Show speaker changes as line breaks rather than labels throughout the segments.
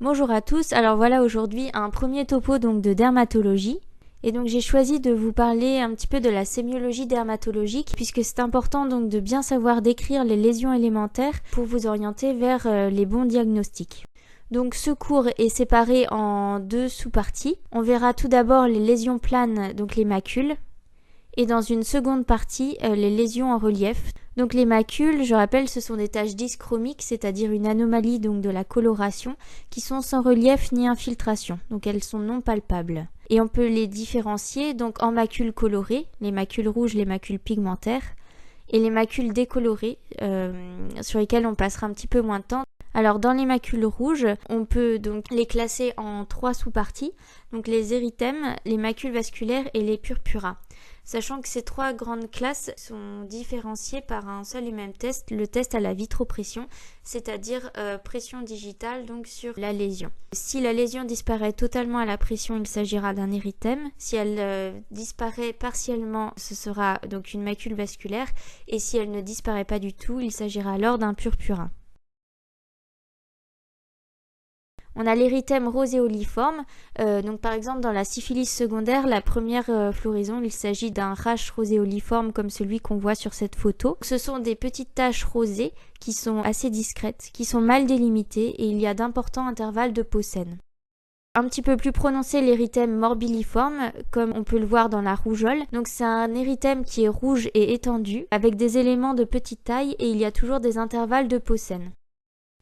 Bonjour à tous, alors voilà aujourd'hui un premier topo donc de dermatologie. Et donc j'ai choisi de vous parler un petit peu de la sémiologie dermatologique puisque c'est important donc de bien savoir décrire les lésions élémentaires pour vous orienter vers les bons diagnostics. Donc ce cours est séparé en deux sous-parties. On verra tout d'abord les lésions planes, donc les macules, et dans une seconde partie, les lésions en relief. Donc les macules, je rappelle, ce sont des taches dyschromiques, c'est-à-dire une anomalie donc de la coloration, qui sont sans relief ni infiltration, donc elles sont non palpables. Et on peut les différencier donc en macules colorées, les macules rouges, les macules pigmentaires, et les macules décolorées, sur lesquelles on passera un petit peu moins de temps. Alors dans les macules rouges, on peut donc les classer en trois sous-parties, donc les érythèmes, les macules vasculaires et les purpuras. Sachant que ces trois grandes classes sont différenciées par un seul et même test, le test à la vitropression, c'est-à-dire pression digitale donc sur la lésion. Si la lésion disparaît totalement à la pression, il s'agira d'un érythème. Si elle disparaît partiellement, ce sera donc une macule vasculaire. Et si elle ne disparaît pas du tout, il s'agira alors d'un purpura. On a l'érythème roséoliforme, donc par exemple dans la syphilis secondaire, la première floraison, il s'agit d'un rash roséoliforme comme celui qu'on voit sur cette photo. Ce sont des petites taches rosées qui sont assez discrètes, qui sont mal délimitées et il y a d'importants intervalles de peau saine. Un petit peu plus prononcé l'érythème morbilliforme, comme on peut le voir dans la rougeole. Donc c'est un érythème qui est rouge et étendu, avec des éléments de petite taille et il y a toujours des intervalles de peau saine.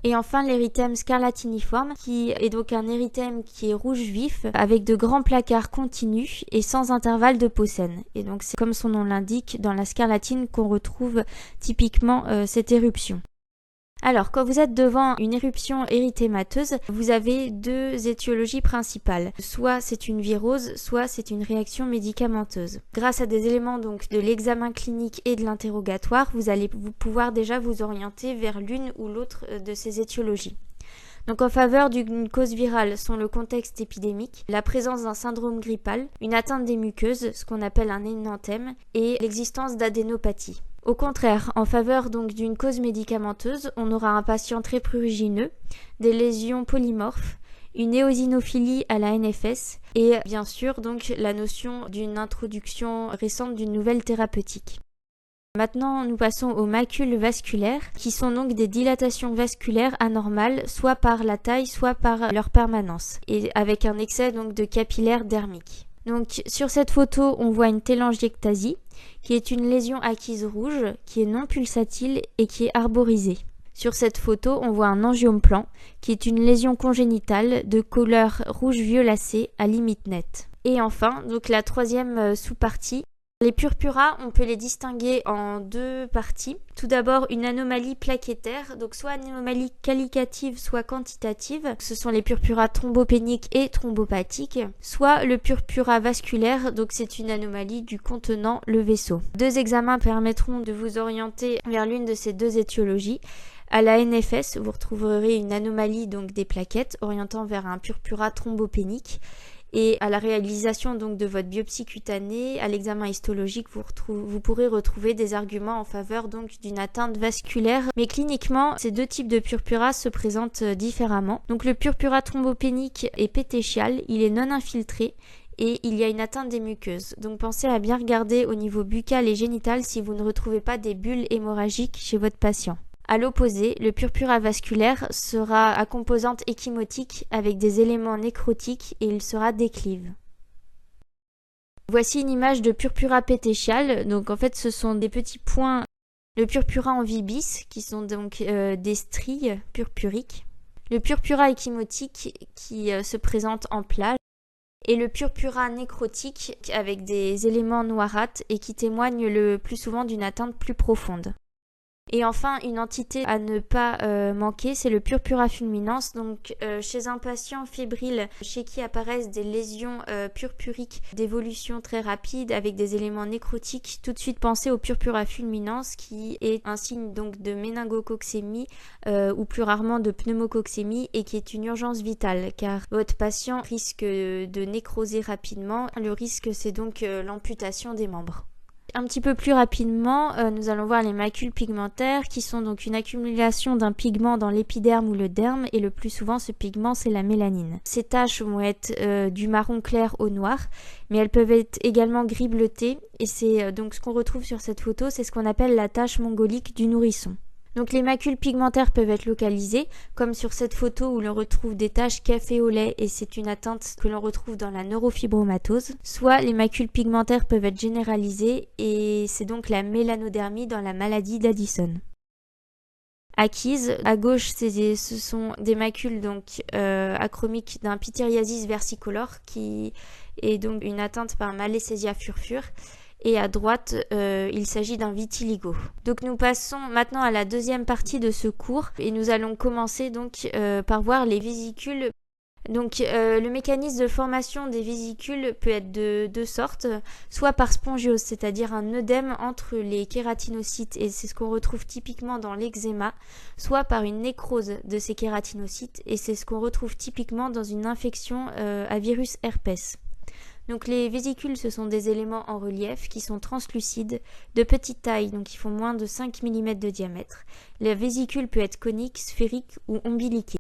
Et enfin l'érythème scarlatiniforme, qui est donc un érythème qui est rouge vif, avec de grands placards continus et sans intervalle de peau saine. Et donc c'est comme son nom l'indique, dans la scarlatine qu'on retrouve typiquement cette éruption. Alors, quand vous êtes devant une éruption érythémateuse, vous avez deux étiologies principales. Soit c'est une virose, soit c'est une réaction médicamenteuse. Grâce à des éléments donc de l'examen clinique et de l'interrogatoire, vous allez pouvoir déjà vous orienter vers l'une ou l'autre de ces étiologies. Donc en faveur d'une cause virale sont le contexte épidémique, la présence d'un syndrome grippal, une atteinte des muqueuses, ce qu'on appelle un énanthème, et l'existence d'adénopathie. Au contraire, en faveur donc d'une cause médicamenteuse, on aura un patient très prurigineux, des lésions polymorphes, une éosinophilie à la NFS et bien sûr donc la notion d'une introduction récente d'une nouvelle thérapeutique. Maintenant, nous passons aux macules vasculaires, qui sont donc des dilatations vasculaires anormales, soit par la taille, soit par leur permanence, et avec un excès donc de capillaires dermiques. Donc sur cette photo, on voit une télangiectasie, qui est une lésion acquise rouge, qui est non pulsatile et qui est arborisée. Sur cette photo, on voit un angiome plan, qui est une lésion congénitale de couleur rouge violacé à limite nette. Et enfin, donc la troisième sous-partie, les purpuras, on peut les distinguer en deux parties. Tout d'abord, une anomalie plaquettaire, donc soit une anomalie qualitative, soit quantitative. Ce sont les purpuras thrombopéniques et thrombopathiques. Soit le purpura vasculaire, donc c'est une anomalie du contenant le vaisseau. Deux examens permettront de vous orienter vers l'une de ces deux étiologies. À la NFS, vous retrouverez une anomalie donc des plaquettes orientant vers un purpura thrombopénique. Et à la réalisation donc de votre biopsie cutanée, à l'examen histologique, vous pourrez retrouver des arguments en faveur donc d'une atteinte vasculaire. Mais cliniquement, ces deux types de purpura se présentent différemment. Donc le purpura thrombopénique est pétéchial, il est non infiltré et il y a une atteinte des muqueuses. Donc pensez à bien regarder au niveau buccal et génital si vous ne retrouvez pas des bulles hémorragiques chez votre patient. À l'opposé, le purpura vasculaire sera à composante échymotique avec des éléments nécrotiques et il sera déclive. Voici une image de purpura pétéchial. Donc en fait ce sont des petits points, le purpura en vibis qui sont donc des stries purpuriques. Le purpura échymotique qui se présente en plage. Et le purpura nécrotique avec des éléments noirâtres et qui témoigne le plus souvent d'une atteinte plus profonde. Et enfin, une entité à ne pas manquer, c'est le purpura fulminans. Donc, chez un patient fébrile chez qui apparaissent des lésions purpuriques d'évolution très rapide avec des éléments nécrotiques, tout de suite pensez au purpura fulminans qui est un signe donc de méningococcémie ou plus rarement de pneumococcémie et qui est une urgence vitale car votre patient risque de nécroser rapidement. Le risque, c'est donc l'amputation des membres. Un petit peu plus rapidement, nous allons voir les macules pigmentaires qui sont donc une accumulation d'un pigment dans l'épiderme ou le derme et le plus souvent ce pigment c'est la mélanine. Ces taches vont être du marron clair au noir mais elles peuvent être également gris bleuté et c'est donc ce qu'on retrouve sur cette photo, c'est ce qu'on appelle la tache mongolique du nourrisson. Donc les macules pigmentaires peuvent être localisées, comme sur cette photo où l'on retrouve des taches café au lait et c'est une atteinte que l'on retrouve dans la neurofibromatose. Soit les macules pigmentaires peuvent être généralisées et c'est donc la mélanodermie dans la maladie d'Addison. Acquises, à gauche ce sont des macules donc achromiques d'un pityriasis versicolore qui est donc une atteinte par Malassezia furfur. Et à droite, il s'agit d'un vitiligo. Donc nous passons maintenant à la deuxième partie de ce cours et nous allons commencer donc par voir les vésicules. Donc le mécanisme de formation des vésicules peut être de deux sortes, soit par spongiose, c'est-à-dire un œdème entre les kératinocytes et c'est ce qu'on retrouve typiquement dans l'eczéma, soit par une nécrose de ces kératinocytes et c'est ce qu'on retrouve typiquement dans une infection à virus herpès. Donc les vésicules, ce sont des éléments en relief qui sont translucides, de petite taille, donc ils font moins de 5 mm de diamètre. La vésicule peut être conique, sphérique ou ombiliquée.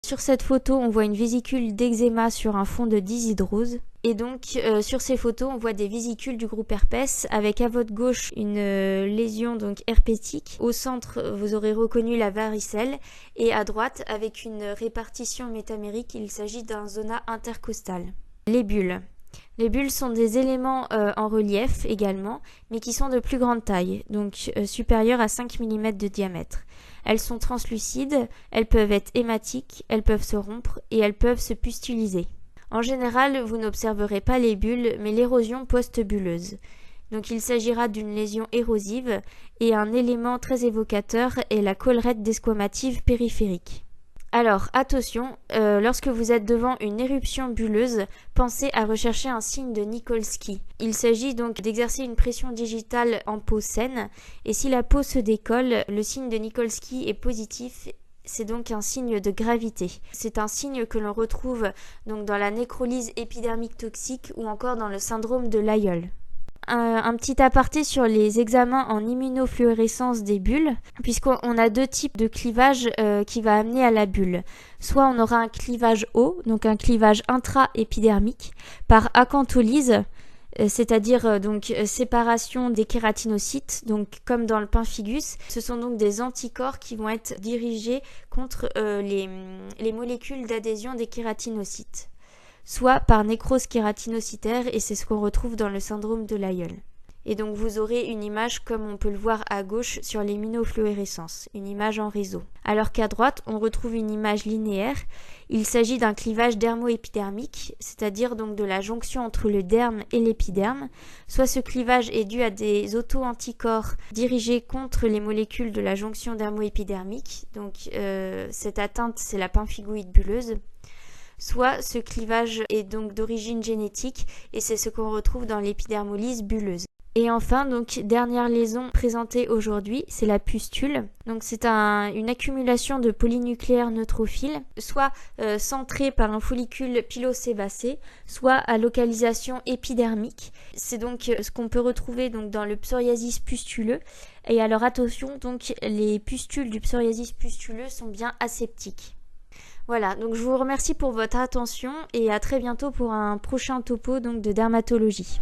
Sur cette photo, on voit une vésicule d'eczéma sur un fond de dyshydrose. Et donc sur ces photos, on voit des vésicules du groupe herpès avec à votre gauche une lésion donc herpétique. Au centre, vous aurez reconnu la varicelle et à droite, avec une répartition métamérique, il s'agit d'un zona intercostal. Les bulles. Les bulles sont des éléments en relief également, mais qui sont de plus grande taille, donc supérieures à 5 mm de diamètre. Elles sont translucides, elles peuvent être hématiques, elles peuvent se rompre et elles peuvent se pustuliser. En général, vous n'observerez pas les bulles, mais l'érosion post-bulleuse. Donc il s'agira d'une lésion érosive et un élément très évocateur est la collerette desquamative périphérique. Alors, attention, lorsque vous êtes devant une éruption bulleuse, pensez à rechercher un signe de Nikolsky. Il s'agit donc d'exercer une pression digitale en peau saine, et si la peau se décolle, le signe de Nikolsky est positif, c'est donc un signe de gravité. C'est un signe que l'on retrouve donc dans la nécrolyse épidermique toxique ou encore dans le syndrome de Lyell. Un petit aparté sur les examens en immunofluorescence des bulles, puisqu'on a deux types de clivage qui va amener à la bulle. Soit on aura un clivage haut, donc un clivage intra-épidermique, par acantholyse, c'est-à-dire donc séparation des kératinocytes, donc comme dans le pemphigus. Ce sont donc des anticorps qui vont être dirigés contre les molécules d'adhésion des kératinocytes. Soit par nécrose kératinocytaire et c'est ce qu'on retrouve dans le syndrome de Lyell. Et donc vous aurez une image comme on peut le voir à gauche sur l'immunofluorescence, une image en réseau. Alors qu'à droite, on retrouve une image linéaire. Il s'agit d'un clivage dermo-épidermique, c'est-à-dire donc de la jonction entre le derme et l'épiderme. Soit ce clivage est dû à des auto-anticorps dirigés contre les molécules de la jonction dermo-épidermique. Donc cette atteinte, c'est la pemphigoïde bulleuse. Soit ce clivage est donc d'origine génétique et c'est ce qu'on retrouve dans l'épidermolyse bulleuse. Et enfin, donc dernière lésion présentée aujourd'hui, c'est la pustule. Donc c'est une accumulation de polynucléaires neutrophiles, soit centrée par un follicule pilosébacé, soit à localisation épidermique. C'est donc ce qu'on peut retrouver donc dans le psoriasis pustuleux. Et alors attention, donc les pustules du psoriasis pustuleux sont bien aseptiques. Voilà, donc je vous remercie pour votre attention et à très bientôt pour un prochain topo donc de dermatologie.